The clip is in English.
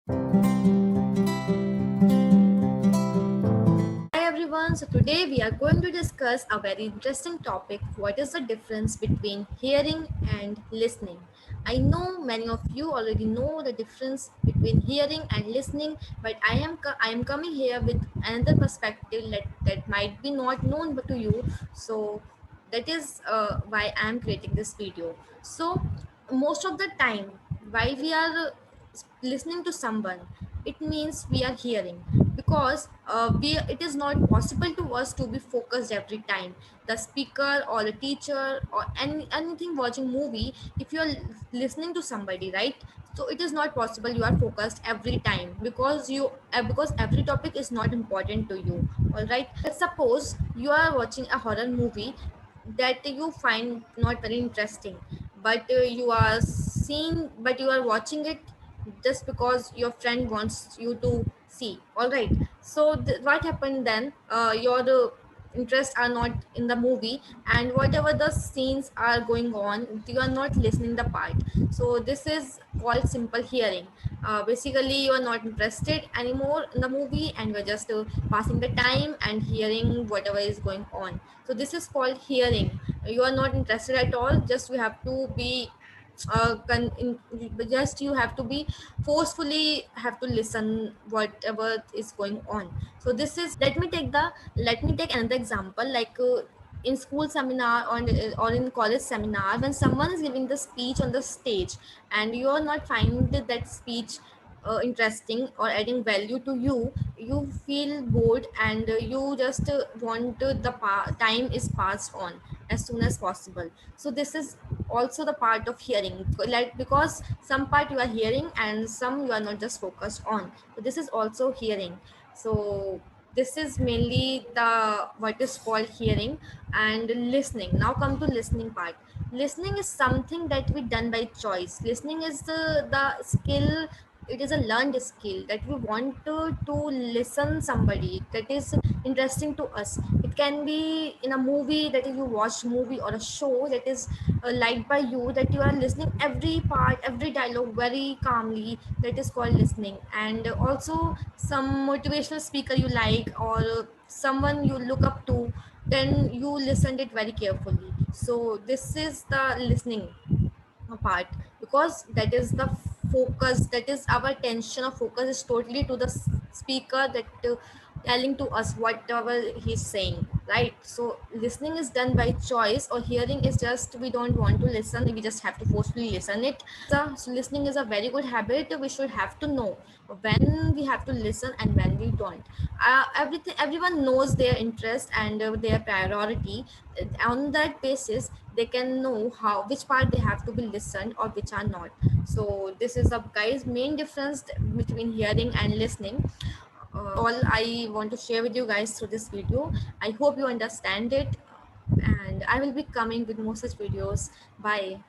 Hi everyone, so today we are going to discuss a very interesting topic. What is the difference between hearing and listening? I know many of you already know the difference between hearing and listening, but I am coming here with another perspective that might be not known but to you. So that is why I am creating this video. So most of the time while we are listening to someone, it means we are hearing, because it is not possible to us to be focused every time. The speaker or the teacher or anything watching movie, if you are listening to somebody, right? So it is not possible you are focused every time, because every topic is not important to you. All right, let's suppose you are watching a horror movie that you find not very interesting, but you are watching it just because your friend wants you to see. All right, so what happened then, your interests are not in the movie, and whatever the scenes are going on, you are not listening the part. So this is called simple hearing. Basically you are not interested anymore in the movie, and you're just passing the time and hearing whatever is going on. So this is called hearing. You are not interested at all, just you have to be just you have to be forcefully have to listen whatever is going on. So this is, let me take another example, like in school seminar or in college seminar, when someone is giving the speech on the stage and you are not finding that speech interesting or adding value to you, you feel bored, and you just want time is passed on as soon as possible. So this is also the part of hearing, like because some part you are hearing and some you are not just focused on. So this is also hearing. So this is mainly the what is called hearing. And listening, now come to listening part. Listening is something that we done by choice. Listening is the skill. It is a learned skill that we want to listen somebody that is interesting to us. It can be in a movie, that is you watch movie or a show that is liked by you, that you are listening every part, every dialogue very calmly. That is called listening. And also some motivational speaker you like, or someone you look up to, then you listened it very carefully. So this is the listening part, because that is the focus, that is our attention or focus is totally to the speaker, that telling to us whatever he's saying, right? So listening is done by choice, or hearing is just we don't want to listen, we just have to forcefully listen it. So listening is a very good habit. We should have to know when we have to listen and when we don't. Everyone knows their interest and their priority. On that basis they can know how which part they have to be listened or which are not. So this is the guys main difference between hearing and listening. All I want to share with you guys through this video. I hope you understand it, and I will be coming with more such videos. Bye.